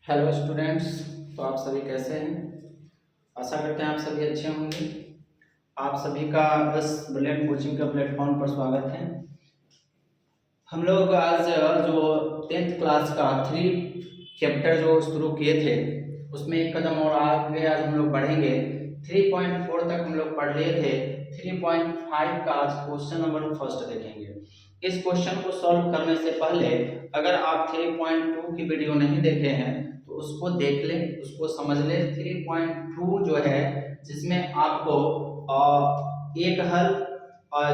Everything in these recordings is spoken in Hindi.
Hello students. तो आप सभी कैसे हैं? आशा करते हैं आप सभी अच्छे होंगे। आप सभी का बस ब्रिलियंट कोचिंग के प्लेटफॉर्म पर स्वागत है। हम लोग आज जो 10th क्लास का 3 चैप्टर जो शुरू किए थे उसमें एक कदम और आगे आज हम लोग बढ़ेंगे। 3.4 तक हम लोग पढ़ लिए थे। 3.5 का आज क्वेश्चन नंबर फर्स्ट देखेंगे। इस क्वेश्चन को सॉल्व करने से पहले अगर आप 3.2 की वीडियो नहीं देखे हैं तो उसको देख लें, उसको समझ लें। 3.2 जो है जिसमें आपको एक हल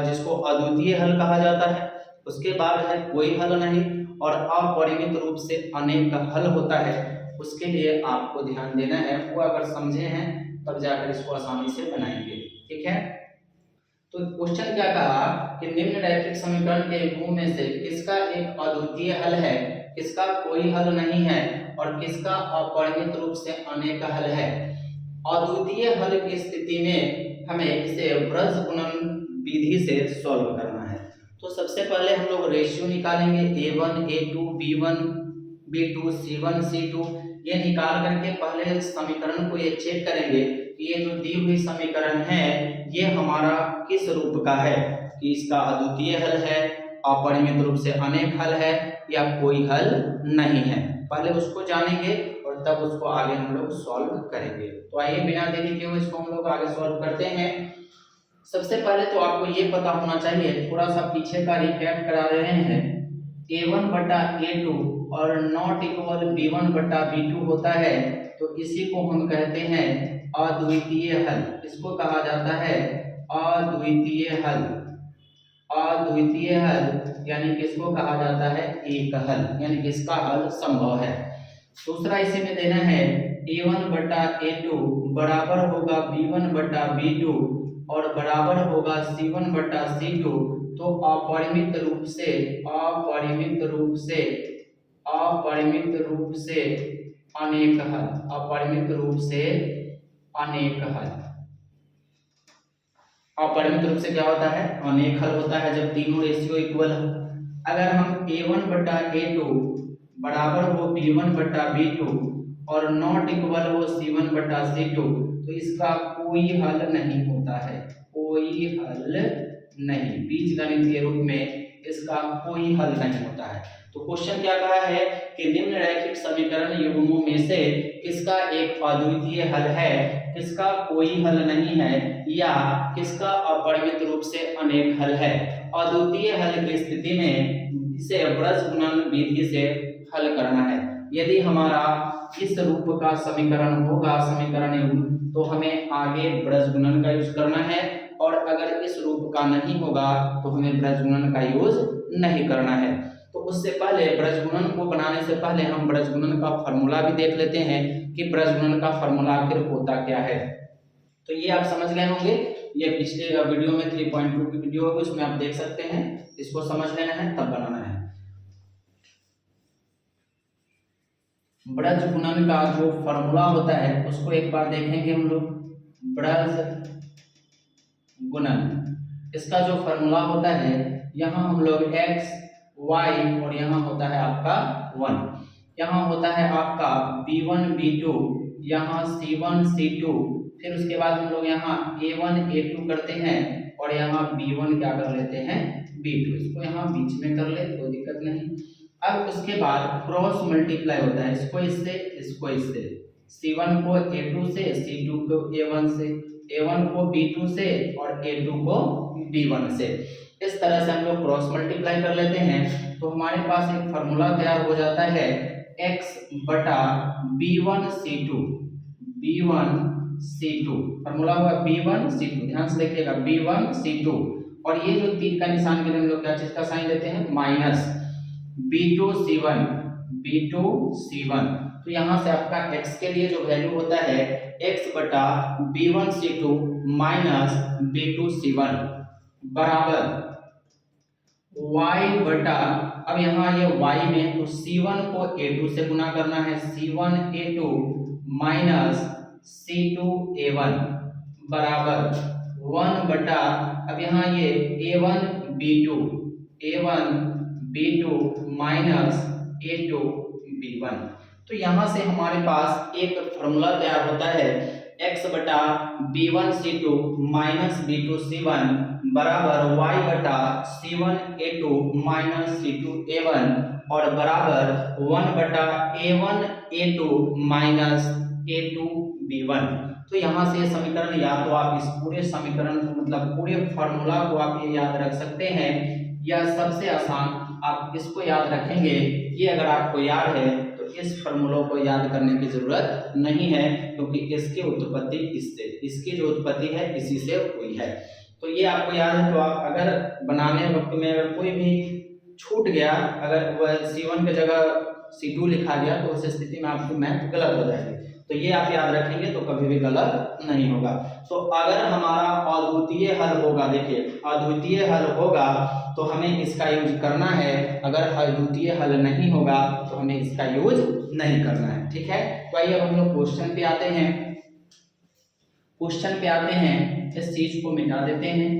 जिसको अद्वितीय हल कहा जाता है, उसके बाद है कोई हल नहीं, और अपरिमित रूप से अनेक हल होता है। उसके लिए आपको ध्यान देना है, वो अगर समझे हैं तब जाकर इसको आसानी से बनाएंगे। ठीक है, तो क्वेश्चन क्या कहा कि निम्न रैखिक समीकरण के युग्मों में से किसका एक अद्वितीय हल है, किसका कोई हल नहीं है और किसका अपरिमित रूप से अनेक हल है। अद्वितीय हल की स्थिति में हमें इसे ब्रज गुणन विधि से सॉल्व करना है। तो सबसे पहले हम लोग रेशियो निकालेंगे a1 a2 b1 b2 c1 c2। ये निकाल करके पहले समीकरण को ये चेक करेंगे कि ये जो दी हुई समीकरण है ये हमारा किस रूप का है, कि इसका अद्वितीय हल है, अपरिमित रूप से अनेक हल है या कोई हल नहीं है। पहले उसको जानेंगे और तब उसको आगे हम लोग सॉल्व करेंगे। तो आइए बिना देरी के हुए इसको हम लोग आगे सॉल्व करते हैं। सबसे पहले तो आपको ये पता होना चाहिए, थोड़ा सा पीछे का रिकैप करा रहे हैं। a1 बटा a2 और नॉट इक्वल b1 बटा b2 होता है, तो इसी को हम कहते हैं अद्वितीय हल। इसको कहा जाता है अद्वितीय हल। अद्वितीय हल यानी किसको कहा जाता है, एक हल, यानी कि इसका हल संभव है। दूसरा इसी में देना है a1 बटा a2 बराबर होगा b1 बटा b2 और बराबर होगा c1 बटा c2। तो अपरिमित रूप से अपरिमित रूप से अपरिमित रूप से अनेक हल, अपरिमित रूप से अनेक हल। अपरिमित रूप से क्या होता है, अनेक हल होता है जब तीनों रेशियो इक्वल हो। अगर हम a1 बटा a2 बराबर हो b1 बटा b2 और नॉट इक्वल हो c1 बटा c2 तो इसका कोई हल नहीं होता है, कोई हल नहीं। बीजगणित के रूप में इसका कोई हल नहीं होता है। तो क्वेश्चन क्या कहा है कि निम्न रैखिक समीकरण युग्मों में से किसका एक अद्वितीय हल है, किसका कोई हल नहीं है या किसका अपरिमित रूप से अनेक हल है। अद्वितीय हल की स्थिति में इसे ब्रज गुणन विधि से हल करना है। यदि हमारा इस रूप का समीकरण होगा समीकरण युग्म, तो हमें आगे ब्रज गुणन का यूज करना है, और अगर इस रूप का नहीं होगा तो हमें ब्रज गुणन का यूज नहीं करना है। तो उससे पहले ब्रज गुणन को बनाने से पहले हम ब्रज गुणन का फॉर्मूला भी देख लेते हैं कि ब्रज गुणन का फॉर्मूला आखिर होता क्या है। तो ये आप समझ गए होंगे, ये पिछले वीडियो में 3.2 की वीडियो होगी, उसमें आप देख सकते हैं। इसको समझ लेना है तब बनाना है। ब्रज गुणन का जो फॉर्मूला होता है उसको एक बार देखेंगे हम लोग। ब्रज गुणन, इसका जो फॉर्मूला होता है, यहाँ हम लोग x y और यहाँ होता है आपका 1, यहाँ होता है आपका b1 b2, यहाँ c1 c2, फिर उसके बाद हम लोग यहाँ a1 a2 करते हैं और यहाँ b1 क्या कर लेते हैं b2। इसको यहाँ बीच में कर ले, कोई दिक्कत नहीं। अब उसके बाद क्रॉस मल्टीप्लाई होता है, इसको इससे इसको इससे, c1 को a2 से, c2 को a1 से, a1 को b2 से और a2 को b1 से। इस तरह से हम लोग क्रॉस मल्टीप्लाई कर लेते हैं तो हमारे पास एक फॉर्मूला तैयार हो जाता है x बटा b1 c2, b1 c2 formula हुआ b1 c2। ध्यान से देखिएगा b1 c2, और ये जो तीर का निशान के लिए हम लोग क्या चीज का साइन देते हैं, minus b2 c1, b2 c1। तो यहाँ से आपका x के लिए जो वैल्यू होता है x बटा b1 c2 minus b2 c1 बराबर y बटा, अब यहाँ ये y में तो c1 को a2 से गुना करना है, c1 a2 minus c2 a1 बराबर 1 बटा, अब यहाँ ये a1 b2 a1 b2 minus a2 b1। तो यहाँ से हमारे पास एक फॉर्मूला तैयार होता है x बटा b1c2 माइनस b2c1 बराबर y बटा c1a2 माइनस c2a1 और बराबर 1 बटा a1a2 माइनस a2b1। तो यहाँ से समीकरण या तो आप इस पूरे समीकरण को मतलब पूरे फॉर्मूला को आप ये याद रख सकते हैं, या सबसे आसान आप इसको याद रखेंगे। ये अगर आपको याद है तो इस फॉर्मूला को याद करने की जरूरत नहीं है, क्योंकि इसकी उत्पत्ति इसकी जो उत्पत्ति है इसी से हुई है। तो ये आपको याद है, तो आप अगर बनाने वक्त में अगर कोई भी छूट गया, अगर वह C1 की जगह C2 लिखा गया, तो उस स्थिति में आपकी मैथ गलत हो जाएगी। तो ये आप याद रखेंगे तो कभी भी गलत नहीं होगा। तो अगर हमारा अद्वितीय हल होगा, देखिए अद्वितीय हल होगा तो हमें इसका यूज करना है, अगर अद्वितीय हल नहीं होगा तो हमें इसका यूज नहीं करना है। ठीक है, तो आइए अब हम लोग क्वेश्चन पे आते हैं। क्वेश्चन पे आते हैं, इस चीज को मिटा देते हैं।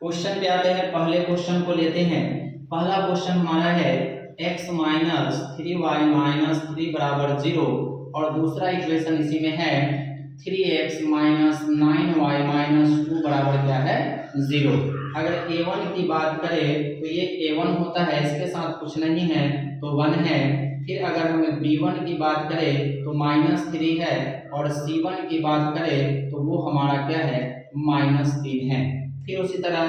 क्वेश्चन पे आते हैं, पहले क्वेश्चन को लेते हैं। पहला क्वेश्चन हमारा है x माइनस 3y माइनस 3 बराबर 0, और दूसरा इक्वेशन इसी में है 3x माइनस 9y माइनस 2 बराबर क्या है 0। अगर a1 की बात करें तो ये a1 होता है, इसके साथ कुछ नहीं है तो 1 है। फिर अगर हम b1 की बात करें तो -3 है, और c1 की बात करें तो वो हमारा क्या है -3 है। फिर उसी तरह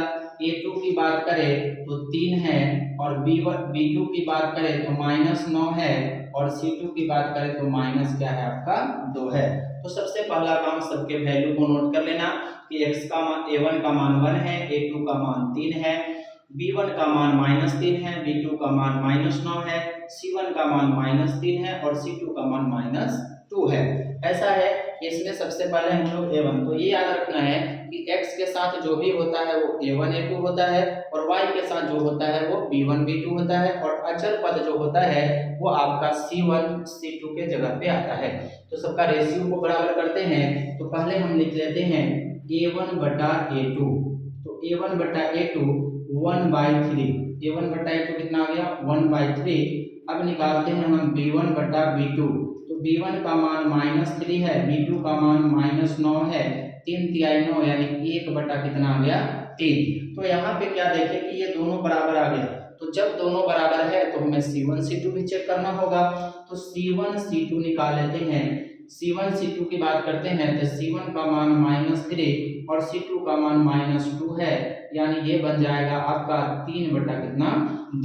a2 की बात करें तो 3 है, और b2 की बात करें तो -9 है, और c2 की बात करें तो माइनस क्या है आपका 2 है। तो सबसे पहला काम सबके वैल्यू को नोट कर लेना कि a1 का मान 1 है, a2 का मान 3 है, b1 का मान -3 है, b2 का मान -9 है, c1 का मान -3 है, और c2 का मान -2 है। ऐसा है कि इसमें सबसे पहले हम लोग a1, तो ये याद रखना है कि x के साथ जो भी होता है वो a1 a2 होता है, और y के साथ जो होता है वो b1 b2 होता है, और अचर पद जो होता है वो आपका c1 c2 के जगह पे आता है। तो सबका रेशियो को बराबर करते हैं। तो पहले हम लिख लेते हैं a1 बटा a2, तो a1 बटा a2 1/3, a1 बटा a2 कितना आ गया 1/3। अब निकालते हैं हम b1 बटा b2, तो b1 का मान -3 है, b2 का मान -9 है, 3 तिहाई 9 यानी 1 बटा कितना आ गया 3। तो यहाँ पे क्या देखें कि ये दोनों बराबर आ गया, तो जब दोनों बराबर है तो हमें c1 c2 भी चेक करना होगा। तो c1 c2 निकाल लेते हैं। c1 c2 की बात करते हैं तो c1 का मान -3 और c2 का मान -2 है, यानी ये बन जाएगा आपका 3 बटा कितना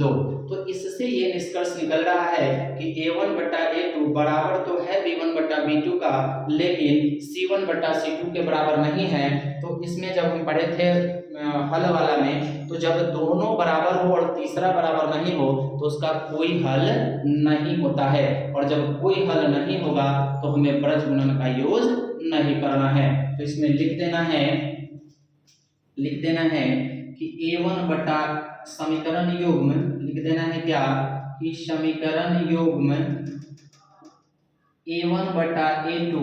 2। तो इससे ये निष्कर्ष निकल रहा है कि a1 बटा a2 बराबर तो है b1 बटा b2 का, लेकिन c1 बटा c2 के बराबर नहीं है। तो इसमें जब हम पढ़े थे हल वाला में, तो जब दोनों बराबर हो और तीसरा बराबर नहीं हो तो उसका कोई हल नहीं होता है, और जब कोई हल नहीं होगा तो हमें ब्रज गुणन का यूज नहीं करना है। तो इसमें लिख देना है कि a1 बटा समीकरण युग्म, लिख देना है क्या कि समीकरण युग्म a1 बटा a2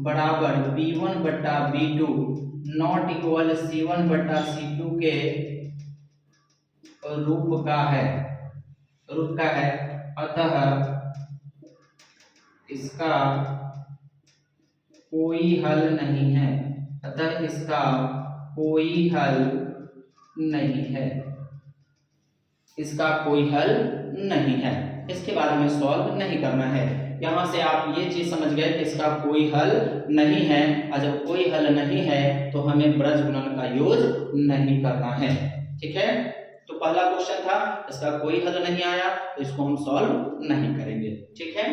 बराबर b1 बटा b2 नॉट इक्वल c1 बटा c2 के रूप का है, अतः इसका कोई हल नहीं है, अतः इसका कोई हल नहीं है, इसका कोई हल नहीं है। इसके बाद हमें सॉल्व नहीं करना है। यहाँ से आप ये चीज समझ गए कि इसका कोई हल नहीं है, और जब कोई हल नहीं है तो हमें ब्रज गुणन का यूज नहीं करना है। ठीक है, तो पहला क्वेश्चन था, इसका कोई हल नहीं आया तो इसको हम सॉल्व नहीं करेंगे। ठीक है,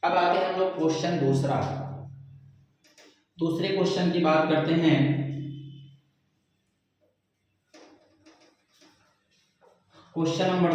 अब आते हैं हम लोग क्वेश्चन दूसरे क्वेश्चन की बात करते हैं। क्वेश्चन नंबर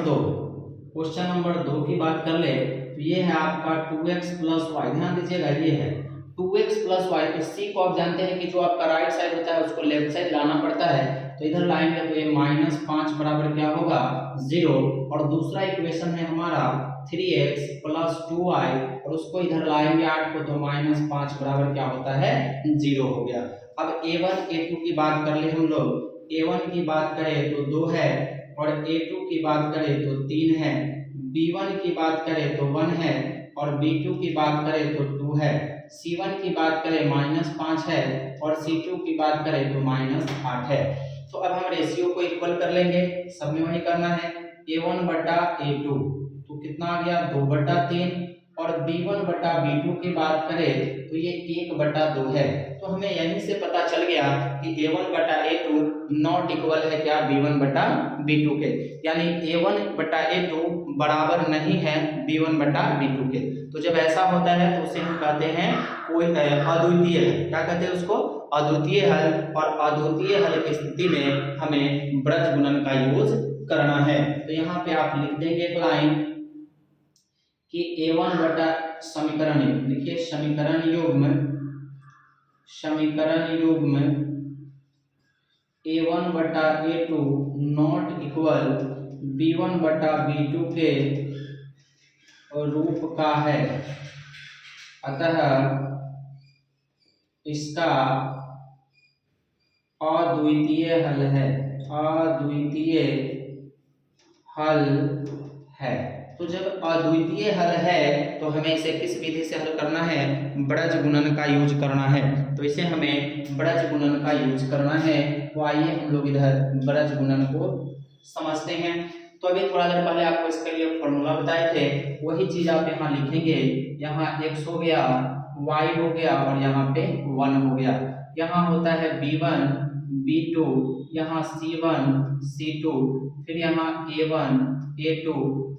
2 की बात कर ले तो ये है आपका 2x प्लस वाई। ध्यान दीजिएगा, ये है 2x प्लस वाई। तो c को आप जानते हैं कि जो आपका राइट साइड होता है उसको लेफ्ट साइड लाना पड़ता है, तो इधर लाएंगे तो ये -5 बराबर क्या होगा 0, और दूसरा इक्वेशन है हमारा 3x प्लस 2y, और उसको इधर लाएंगे 8 को तो -5 बराबर क्या होता है 0 हो गया। अब A1 A2 की बात कर ले हम लोग, A1 की बात करें तो 2 है और A2 की बात करें तो 3 है, B1 की बात करें तो 1 है और B2 की बात करें तो 2 है, C1 की बात करें -5 है और C2 की बात करें तो -8 है। तो अब हम रेशियो को इक्वल कर लेंगे, सब में वही करना है, A1 बटा A2 तो कितना आ गया 2/3 और B1 बटा B2 की बात करें तो ये 1/2 है। तो हमें यहीं से पता चल गया कि A1 बटा A2 नॉट इक्वल है क्या B1 बटा B2 के, यानी A1 बटा A2 बराबर नहीं है B1 बटा B2 के। तो जब ऐसा होता है तो उसे हम कहते हैं कोई अद्वितीय हल। क्या कहते हैं उसको? अद्वितीय हल। और अद्वितीय हल की स्थिति में हमें ब्रज गुणन का यूज करना है। तो यहाँ पे आप लिख देंगे एक लाइन कि A1 बटा समीकरण युग्म, देखिए समीकरण युग्म A1 बटा A2 नॉट इक्वल B1 बटा B2 के रूप का है, अतः इसका अद्वितीय हल है, अद्वितीय हल है। तो जब अद्वितीय हल है तो हमें इसे किस विधि से हल करना है? ब्रज गुणन का यूज करना है। तो इसे हमें ब्रज गुणन का यूज करना है। तो आइए हम लोग इधर ब्रज गुणन को समझते हैं। तो अभी थोड़ा देर पहले आपको इसके लिए फॉर्मूला बताए थे, वही चीज आप यहाँ लिखेंगे। यहाँ x हो गया, y हो गया और यहाँ पे 1 हो गया। यहाँ होता है B1 B2, यहाँ C1 C2, फिर यहाँ A1 A2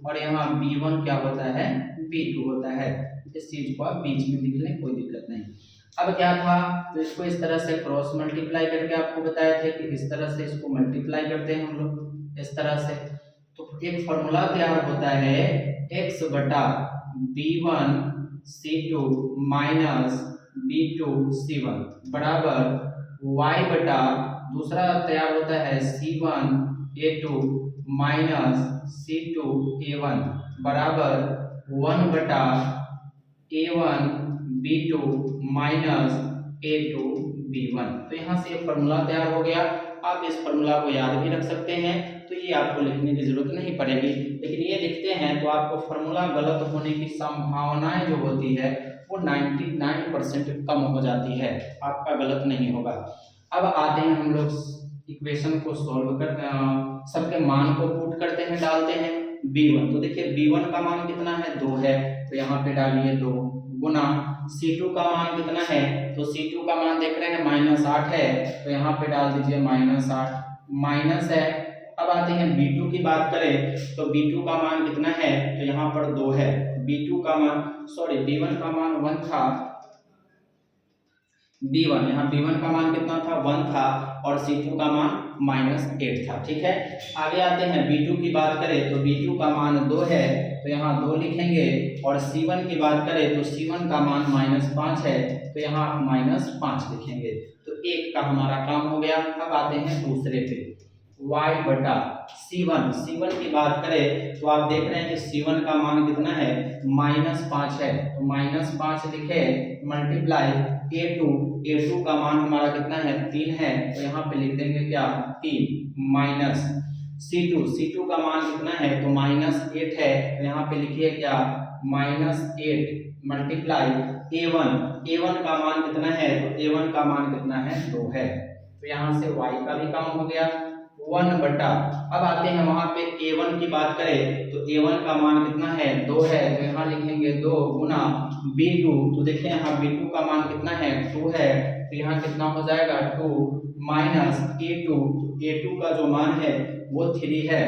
और यहाँ B1 क्या होता है? B2 होता है। इस चीज को आप बीच में लिख लें, कोई दिक्कत नहीं। अब क्या था, तो इसको इस तरह से क्रॉस मल्टीप्लाई करके आपको बताए थे कि इस तरह से इसको मल्टीप्लाई करते हैं हम लोग इस तरह से। तो एक फॉर्मूला तैयार होता है x बटा B1 C2 minus B2 C1 बराबर y बटा दूसरा तैयार होता है C1 A2 minus C2 A1 बराबर 1 बटा A1 B2 minus A2 B1। तो यहाँ से एक फॉर्मूला तैयार हो गया। आप इस फॉर्मूला को याद भी रख सकते हैं, तो ये आपको लिखने की जरूरत नहीं पड़ेगी। लेकिन ये लिखते हैं तो आपको फॉर्मूला गलत होने की संभावनाएं जो होती है वो 99% कम हो जाती है, आपका गलत नहीं होगा। अब आते हैं हम लोग इक्वेशन को सॉल्व करते हैं, सबके मान को पुट करते हैं, डालते हैं। B1 तो देखिए B1 का मान कितना है? 2 है, तो यहाँ पे डालिए 2 गुना C2 का मान कितना है? तो C2 का मान देख रहे हैं -8 है, तो यहाँ पे डाल दीजिए -8 माइनस है। अब आते हैं B2 की बात करें तो B2 का मान कितना है? तो यहाँ पर 2 है। B2 का मान B1 का मान 1 था, B1 यहाँ B1 का मान कितना था? 1 था और C2 का मान -8 था। ठीक है, आगे आते हैं B2 की बात करें तो B2 का मान 2 है, तो यहाँ 2 लिखेंगे और C1 की बात करें तो C1 का मान -5 है, तो यहाँ -5 लिखेंगे। तो एक का हमारा काम हो गया। अब आते हैं दूसरे पे, y बटा C1 की बात करें तो आप देख रहे हैं कि C1 का मान कितना है? -5 है, तो -5 लिखे मल्टीप्लाई A2 का मान हमारा कितना है? 3 है, तो यहाँ पे लिख देंगे क्या? 3 माइनस C2 का मान कितना है? तो -8 है, तो यहाँ पे लिखिए क्या? -8 मल्टीप्लाई A1 का मान कितना है? तो A1 का मान कितना है? 2 है, तो यहाँ से y का भी काम हो गया 1 बटा। अब आते हैं वहां पे A1 की बात करें तो A1 का मान कितना है? 2 है, तो यहाँ लिखेंगे 2 गुना B2, तो देखिए यहाँ B2 का मान कितना है? 2 है, तो यहाँ कितना हो जाएगा? 2 माइनस A2, A2 का जो मान है वो 3 है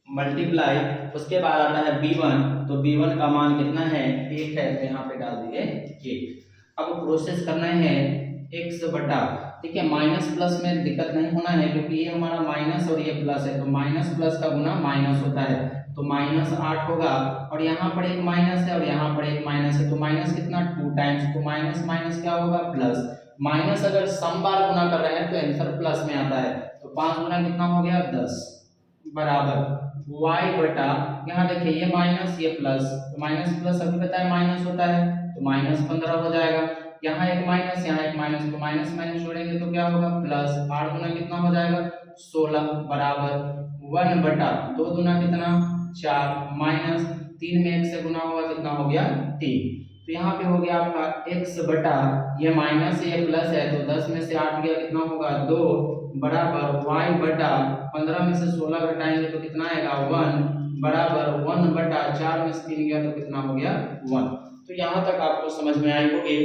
मल्टीप्लाई, उसके बाद आता है B1, तो B1 का मान कितना है? 1 है, तो यहाँ पे डाल दिए 1। अब प्रोसेस करना है x बटा, ठीक है, माइनस प्लस में दिक्कत नहीं होना है क्योंकि ये हमारा माइनस और ये प्लस है, तो माइनस प्लस का गुना माइनस होता है, तो -8 होगा और यहाँ पर एक माइनस है और यहाँ पर एक माइनस है, तो माइनस कितना? 2 टाइम्स, तो माइनस माइनस क्या होगा? प्लस। माइनस अगर सम बार गुना कर रहे हैं तो आंसर प्लस में आता है, तो 5 गुना कितना हो गया? 10 बराबर y बटा, यहाँ देखिए ये माइनस ये प्लस, तो माइनस प्लस अभी बताया माइनस होता है, तो -15 हो जाएगा। यहाँ एक माइनस, यहाँ एक माइनस, तो माइनस माइनस जोड़ेंगे तो क्या होगा प्लस, 8 गुना कितना हो जाएगा 16 बराबर 1 बटा 2 गुना कितना 4 माइनस 3 में 1 से गुना होगा कितना हो गया 3। तो यहाँ पे हो गया आपका x बटा, ये माइनस है ये प्लस है तो 10 में से 8 गया कितना होगा 2 बराबर y बटा 15 में से 16 घटाएंगे तो कितना आएगा 1 बराबर 1 बटा 4 में से 3 गया तो कितना हो गया 1। तो यहाँ तक आपको समझ में आई होगी।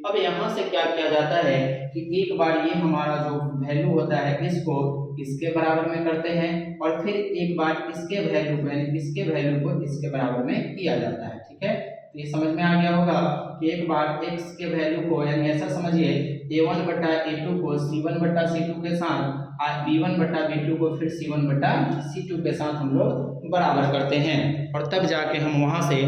अब यहाँ से क्या किया जाता है कि एक बार ये हमारा जो वैल्यू होता है इसको इसके बराबर में करते हैं और फिर एक बार इसके वैल्यू को यानी इसके वैल्यू को इसके बराबर में किया जाता है। ठीक है, तो ये समझ में आ गया होगा कि एक बार x के वैल्यू को यानी ऐसा समझिए a1 बटा a2 को c1 बटा c2 के साथ b1 बटा b2 को फिर c1 बटा c2 के साथ हम लोग बराबर करते हैं और तब जाके हम वहां से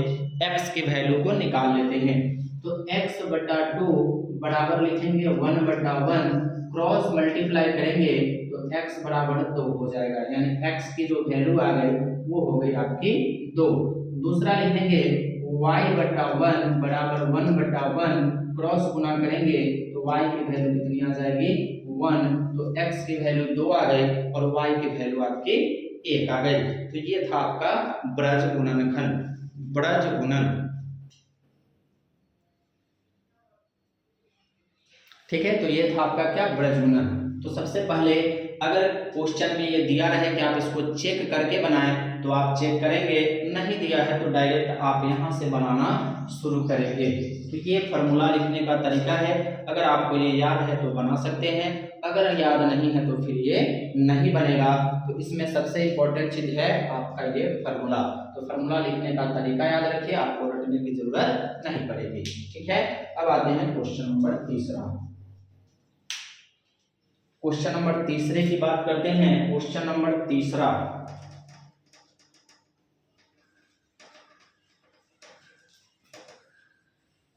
x की वैल्यू को निकाल लेते हैं। तो x बटा 2 बराबर लिखेंगे 1 बटा 1 क्रॉस मल्टीप्लाई करेंगे तो x बराबर 2 हो जाएगा, यानी x की जो वैल्यू आ गई वो हो गई आपकी 2। दूसरा लिखेंगे y बटा 1 बराबर 1 बटा 1 क्रॉस गुना करेंगे तो y की वैल्यू कितनी आ जाएगी 1, तो x की वैल्यू 2 आ गई और y की वैल्यू आपकी 1 आ गई। तो ये था आपका ब्रज गुणनखंड, ब्रज गुणन। ठीक है, तो ये था आपका क्या ब्रज गुणन। तो सबसे पहले अगर क्वेश्चन में ये दिया रहे कि आप इसको चेक करके बनाएं तो आप चेक करेंगे, नहीं दिया है तो डायरेक्ट आप यहाँ से बनाना शुरू करेंगे। तो ये फॉर्मूला लिखने का तरीका है, अगर आपको ये याद है तो बना सकते हैं, अगर याद नहीं है तो फिर ये नहीं बनेगा। तो इसमें सबसे इम्पोर्टेंट चीज है आपका ये फॉर्मूला। तो फॉर्मूला लिखने का तरीका याद रखिए, आपको रटने की जरूरत नहीं पड़ेगी। ठीक है, अब आते हैं क्वेश्चन नंबर तीसरा। क्वेश्चन नंबर तीसरे की बात करते हैं। क्वेश्चन नंबर तीसरा,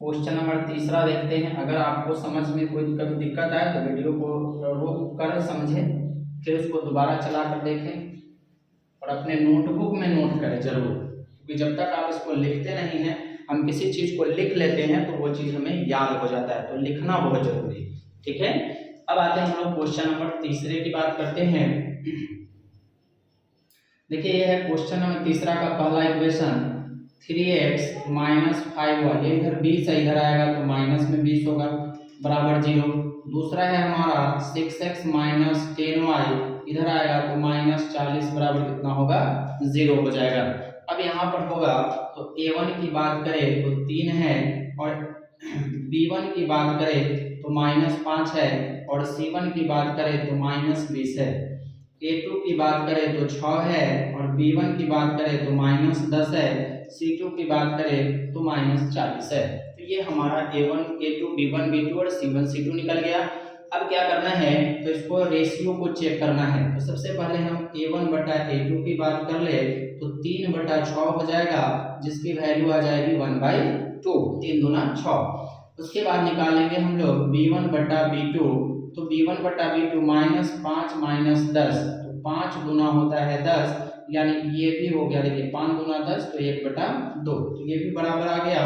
क्वेश्चन नंबर तीसरा देखते हैं। अगर आपको समझ में कोई कभी दिक्कत आए तो वीडियो को रोक कर समझें, फिर उसको दोबारा चला कर देखें और अपने नोटबुक में नोट करें जरूर, क्योंकि जब तक आप इसको लिखते नहीं हैं, हम किसी चीज को लिख लेते हैं तो वो चीज हमें याद हो जाता है, तो लिखना बहुत जरूरी है। ठीक है, अब आते हैं हम लोग क्वेश्चन नंबर तीसरे की बात करते हैं। देखिए यह है क्वेश्चन नंबर तीसरा का पहला इक्वेशन 3x माइनस 5y, ये इधर 20 है इधर आएगा तो माइनस में 20 होगा बराबर 0। दूसरा है हमारा 6x माइनस 10y, इधर आएगा तो माइनस 40 बराबर कितना होगा 0 हो जाएगा। अब यहाँ पर होगा तो a1 की बात करें तो 3 है और b1 की बात करें तो माइनस 5 है और c1 की बात करें तो माइनस 20 है। a2 की बात करें तो 6 है और b1 की बात करें तो माइनस 10 है, c2 की बात करें तो माइनस 40 है। तो ये हमारा a1 a2 b1 b2 और c1 c2 निकल गया। अब क्या करना है तो इसको रेशियो को चेक करना है। तो सबसे पहले हम a1 बटा a2 की बात कर ले तो 3 बटा 6 हो जाएगा, जिसकी वैल्यू आ जाएगी 1/2, 3 दूना 6। उसके बाद निकालेंगे हम लोग b1 बटा b2, तो b1 बटा b2 माइनस 5 माइनस 10, तो 5 गुना होता है 10, यानी ये भी हो गया। देखिए 5 गुना 10 तो 1/2, तो ये भी बराबर आ गया।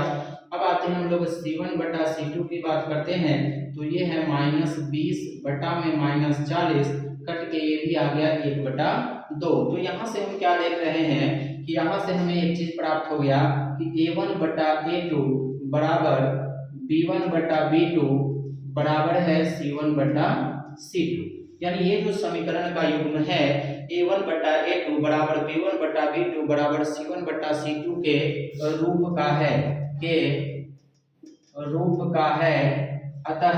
अब आते हैं हम लोग c1 बटा c2 की बात करते हैं, तो ये है माइनस 20 बटा में माइनस 40, कट के ये भी आ गया 1/2। तो यहाँ से हम क्या देख रहे हैं कि यहाँ से हमें एक चीज प्राप्त हो गया कि a1 बटा a2 बराबर b1 बटा b2 बराबर है c1 बटा c2, यानी ये जो समीकरण का युग्म है a1 बटा a2 बराबर b1 बटा b2 बराबर c1 बटा c2 के रूप का है, के रूप का है। अतः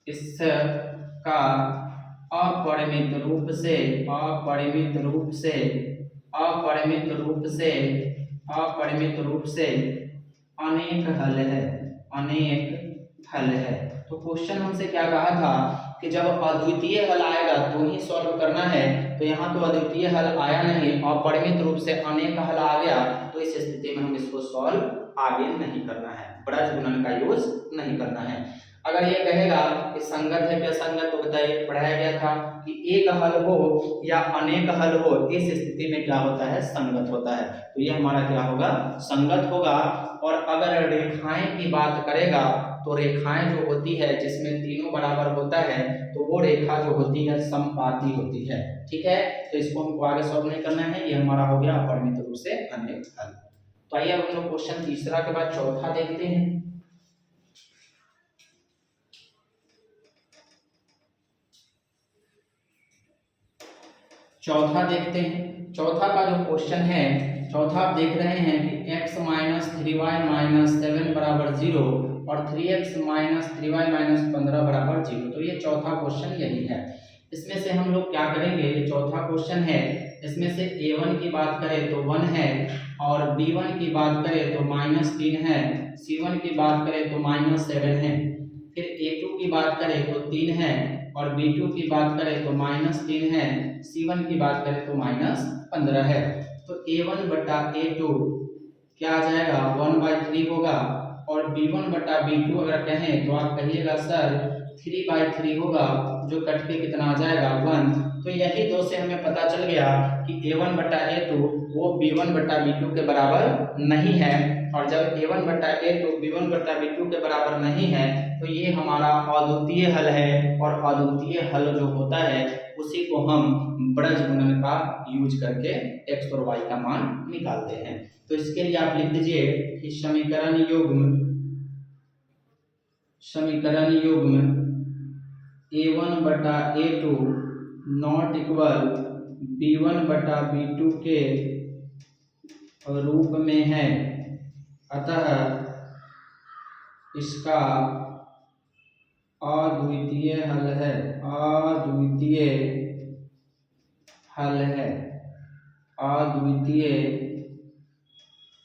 इसका अपरिमित रूप से अपरिमित रूप से अपरिमित रूप से अपरिमित रूप से अनेक हल है, अनेक हल है। तो क्वेश्चन हमसे क्या कहा था कि जब अद्वितीय हल आएगा तो ही सॉल्व करना है, तो यहाँ तो अद्वितीय हल आया नहीं, अपरिमित रूप से अनेक हल आ गया, तो इस स्थिति में हम इसको सॉल्व आगे नहीं करना है, ब्रज गुणन का यूज नहीं करना है। अगर ये कहेगा कि संगत है क्या संगत, तो बताइए पढ़ाया गया था कि एक हल हो या अनेक हल हो, इस स्थिति में क्या होता है, संगत होता है। तो ये हमारा क्या होगा, संगत होगा। और अगर रेखाएं की बात करेगा तो रेखाएं जो होती है जिसमें तीनों बराबर होता है तो वो रेखा जो होती है समपाती होती है। ठीक है, तो इसको हमको आगे सॉल्व नहीं करना है, ये हमारा हो गया अपरिमित रूप से अनेक हल। तो आइए अब हम लोग क्वेश्चन तीसरा के बाद चौथा देखते हैं। चौथा देखते हैं। चौथा का जो क्वेश्चन है, चौथा आप देख रहे हैं कि x माइनस 3y माइनस 7 बराबर 0 और 3x माइनस 3y माइनस 15 बराबर 0। तो ये चौथा क्वेश्चन यही है। इसमें से हम लोग क्या करेंगे, ये चौथा क्वेश्चन है, इसमें से a1 की बात करें तो 1 है, और b1 की बात करें तो -3 है, c1 की बात करें तो -7 है, फिर a2 की बात करें तो 3 है, और b2 की बात करें तो -3 है, c1 की बात करें तो -15 है। तो a1 बटा a2 क्या आ जाएगा, 1/3 होगा, और b1 बटा b2 अगर कहें तो आप कहिएगा सर 3/3 होगा, जो कट के कितना आ जाएगा 1। तो यही दो से हमें पता चल गया कि a1 बटा a2 वो b1 बटा b2 के बराबर नहीं है, और जब a1 बटा a2 b1 बटा b2 के बराबर नहीं है तो ये हमारा अद्वितीय हल है। और अद्वितीय हल जो होता है उसी को हम ब्रज गुणन का यूज करके x और y का मान निकालते हैं। तो इसके लिए आप लिख दीजिए कि समीकरण युग्म a1 बटा a2 नॉट इक्वल b1 बटा b2 के रूप में है, अतः इसका अद्वितीय हल है, अद्वितीय हल है, अद्वितीय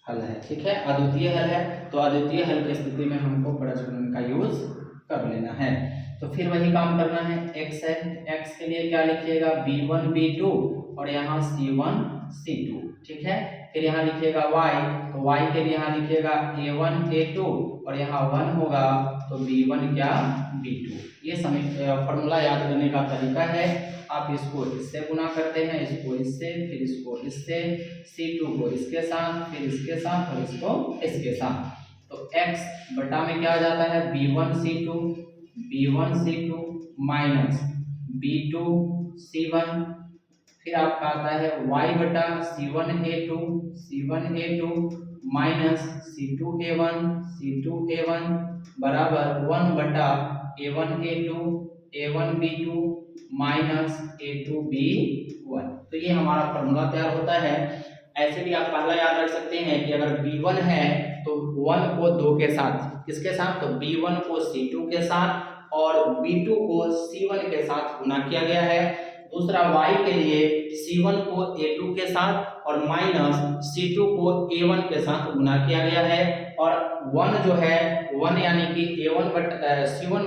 हल है। ठीक है, अद्वितीय हल है, तो अद्वितीय हल की स्थिति में हमको ब्रज गुणन का यूज कर लेना है। तो फिर वही काम करना है, x है, x के लिए क्या लिखिएगा b1 b2 और यहाँ c1 c2। ठीक है, फिर यहाँ लिखिएगा y, तो y के लिए यहाँ लिखिएगा a1 a2 और यहाँ 1 होगा तो b1 क्या b2। ये फॉर्मूला याद करने का तरीका है। आप इसको इससे गुना करते हैं, इसको इससे, फिर इसको इससे, c2 को इसके साथ, फिर इसके साथ और इसको इसके साथ। तो x बटा में क्या आ जाता है b1 c2 minus b2 c1, फिर आपका आता है y बटा c1 a2 minus c2 a1 बराबर 1 बटा a1 b2 minus a2 b1। तो ये हमारा फॉर्मूला तैयार होता है। ऐसे भी आप पहला याद रख सकते हैं कि अगर b1 है तो 1 को 2 के साथ, किसके साथ, तो b1 को c2 के साथ और b2 को c1 के साथ गुना किया गया है। दूसरा y के लिए c1 को a2 के साथ और माइनस c2 को a1 के साथ गुना किया गया है। और 1 जो है 1 यानी कि c1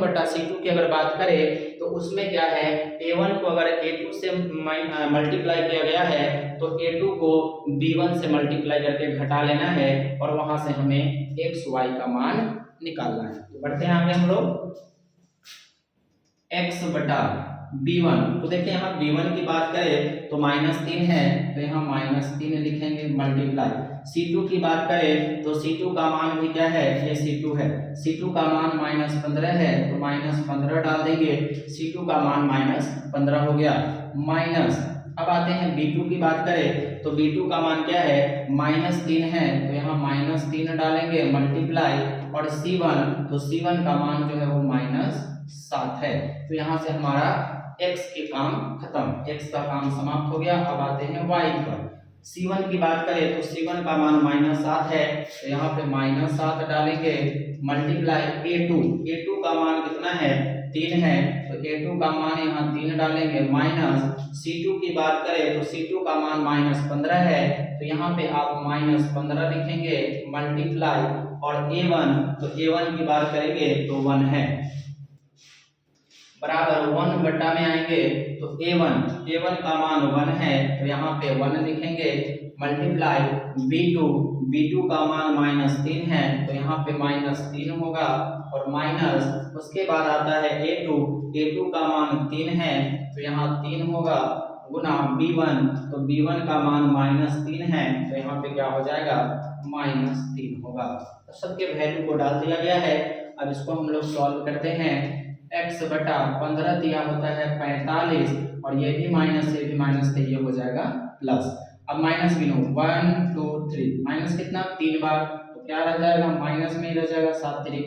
बटा c2 की अगर बात करें तो उसमें क्या है, a1 को अगर a2 से मल्टीप्लाई किया गया है तो a2 को b1 से मल्टीप्लाई करके घटा लेना है और वहां से हमें x y का मान निकालना है। तो बढ़ते हैं आगे हम लोग, x बटा b1। तो देखिए यहाँ b1 की बात करें तो -3 है, तो यहाँ -3 लिखेंगे मल्टीप्लाई। c2 की बात करें तो c2 का मान भी क्या है, ये c2 है, c2 का मान -15 है तो -15 डाल देंगे, c2 का मान -15 हो गया माइनस। अब आते हैं b2 की बात करें तो b2 का मान क्या है, -3 है, तो यहाँ -3 डालेंगे मल्टीप्लाई, और c1 तो c1 का मान जो है वो -7 है। तो यहाँ से हमारा x के काम खत्म, x का काम समाप्त हो गया। अब आते हैं y पर। c1 की बात करें तो c1 का मान -7 है, तो यहाँ पे -7 डालेंगे मल्टीप्लाई a2 का मान कितना है 3 है, तो a2 का मान यहाँ 3 डालेंगे माइनस c2 की बात करें तो c2 का मान -15 है, तो यहाँ पे आप -15 लिखेंगे मल्टीप्लाई, और a1 तो a1 की बात करेंगे तो 1 है बराबर 1 बटा में आएंगे तो a1 का मान 1 है, तो यहाँ पे 1 लिखेंगे मल्टीप्लाई b2 का मान -3 है, तो यहाँ पे -3 होगा और माइनस, उसके बाद आता है A2 का मान 3 है तो यहाँ 3 होगा, गुना B1, तो B1 का मान -3 है तो यहाँ पे क्या हो जाएगा, -3 होगा। तो सबके वैल्यू को डाल दिया गया है। अब इसको हम लोग सॉल्व करते हैं। x बटा 15 दिया होता है 45, और ये भी माइनस, ये भी माइनस, तो ये हो जाएगा प्लस। अब माइनस गिनो, 1 2 3, माइनस कितना 3 बार, तो क्या रह जाएगा, माइनस में ही रह जाएगा, 7 3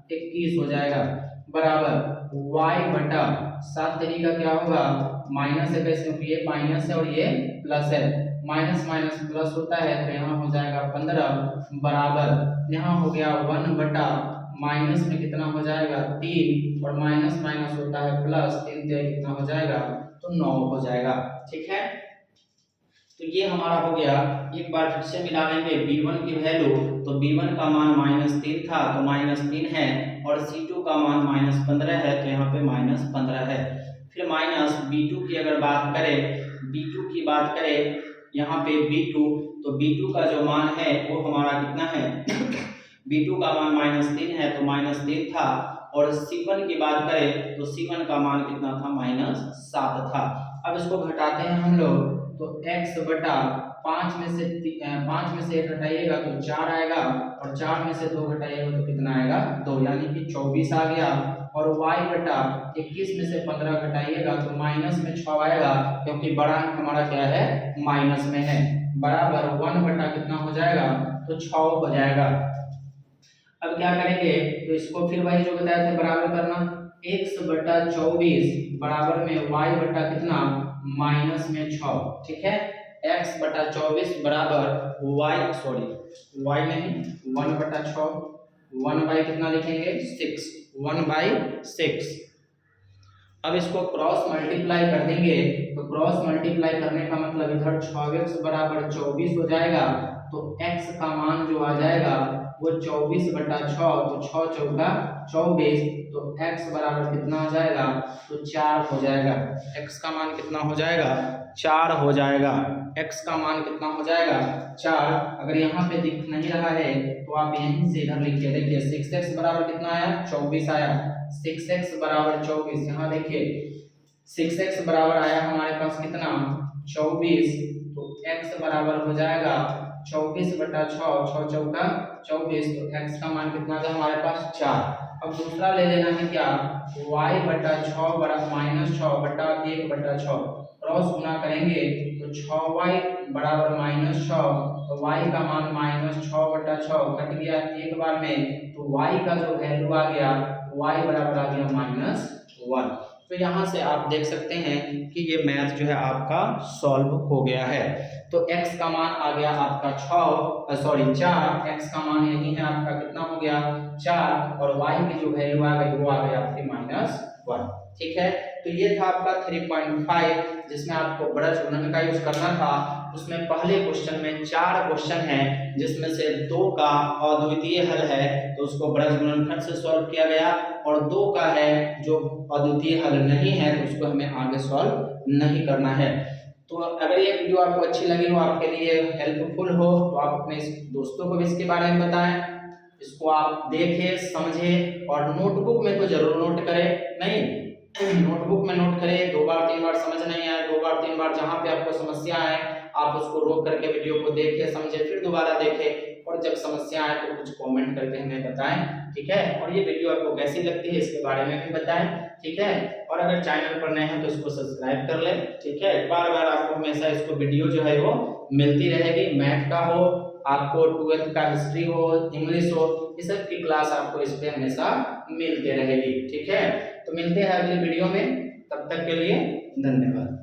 21 हो जाएगा, बराबर y बटा 7 3 क्या होगा, माइनस है कैसे, क्योंकि ये माइनस है और ये प्लस है, माइनस माइनस प्लस होता है तो यहाँ हो जाएगा 15, बराबर यहाँ हो गया 1 बटा माइनस में कितना हो जाएगा 3, और माइनस माइनस होता है प्लस, 3 कितना हो जाएगा, तो 9 हो जाएगा। ठीक है, तो ये हमारा हो गया। एक बार फिर से मिला लेंगे B1 की वैल्यू, तो B1 का मान -3 था तो -3 है, और C2 का मान -15 है तो यहाँ पे -15 है। फिर माइनस B2 की अगर बात करें, B2 की बात करें यहाँ पे B2, तो B2 का जो मान है वो हमारा कितना है B2 का मान -3 है तो -3 था, और C1 की बात करें तो C1 का मान कितना था, -7 था। अब इसको घटाते हैं हम लोग, तो x बटा 5 में से 1 घटाइएगा तो 4 आएगा, और 4 में से 2 घटाइएगा तो कितना आएगा, 2, यानी कि 24 आ गया। और y बटा 21 में से 15 घटाइएगा तो माइनस में 6 आएगा, क्योंकि बड़ा अंक हमारा क्या है, माइनस में है, बराबर 1 बटा कितना हो जाएगा, तो 6 हो जाएगा। अब क्या करेंगे, तो इसको फिर वही जो बताया था बराबर करना, x बटा 24 बराबर में y बटा कितना, माइनस में 6। ठीक है, x बटा 24 बराबर y नहीं 1 बटा 6, 1 बाई कितना लिखेंगे 6, 1/6। अब इसको क्रॉस मल्टीप्लाई कर देंगे, तो क्रॉस मल्टीप्लाई करने का मतलब इधर 6x बराबर 24 हो जाएगा, तो x का मान जो आ जाएगा वो 24 बटा 6, तो 6 चौका 24, तो x बराबर कितना आ जाएगा, तो 4 हो जाएगा। x का मान कितना हो जाएगा, 4 हो जाएगा। x का मान कितना हो जाएगा, 4। अगर यहाँ पे दिख नहीं रहा है तो आप यहीं से इधर लिखिए, देखिए 6x बराबर कितना आया, 24 आया, 6x बराबर 24, यहाँ देखिए 6x बराबर आया हमारे पास कितना, 24, तो x बराबर हो जाएगा 24 बटा 6, 6 चौका 24, तो x का मान कितना था हमारे पास 4। अब दूसरा ले लेना है क्या, y बटा 6 बड़ा -6 बटा 1 बटा 6, क्रॉस गुना करेंगे तो 6y बराबर -6, तो y का मान -6 बटा 6 कट गया एक बार में, तो y का जो वैल्यू आ गया, y बराबर आ गया -1। तो यहाँ से आप देख सकते हैं कि ये मैथ जो है आपका सॉल्व हो गया है। तो x का मान आ गया आपका 4, x का मान यही है आपका कितना हो गया 4, और y की जो वैल्यू आ गई वो आ गई आपकी -1। ठीक है, तो ये था आपका 3.5 जिसमें आपको ब्रज गुणन का यूज करना था। उसमें पहले क्वेश्चन में 4 क्वेश्चन है जिसमें से 2 का अद्वितीय हल है तो उसको ब्रज गुणनखंड से सॉल्व किया गया, और 2 का है जो अद्वितीय हल नहीं है तो उसको हमें आगे सॉल्व नहीं करना है। तो अगर ये वीडियो आपको अच्छी लगी हो, आपके लिए हेल्पफुल हो, तो आप अपने दोस्तों को भी इसके बारे में बताएं, इसको आप देखें समझें, और नोटबुक में तो जरूर नोट करें, नहीं नोटबुक में नोट करें, 2 बार 3 बार समझ नहीं आए, 2 बार 3 बार जहां पे आपको समस्या आए आप उसको रोक करके वीडियो को देखें समझें, फिर दोबारा देखें, और जब समस्या आए तो कुछ कमेंट करके हमें बताएं। ठीक है, और ये वीडियो आपको कैसी लगती है इसके बारे में भी बताएं। ठीक है, और अगर चैनल पर नए हैं तो इसको सब्सक्राइब कर लें। ठीक है, बार बार आपको हमेशा इसको वीडियो जो है वो मिलती रहेगी, मैथ का हो, आपको 12th का हिस्ट्री हो, इंग्लिश हो, इस सब की क्लास आपको इस पे हमेशा मिलते रहेगी। ठीक है, तो मिलते हैं अगली वीडियो में, तब तक के लिए धन्यवाद।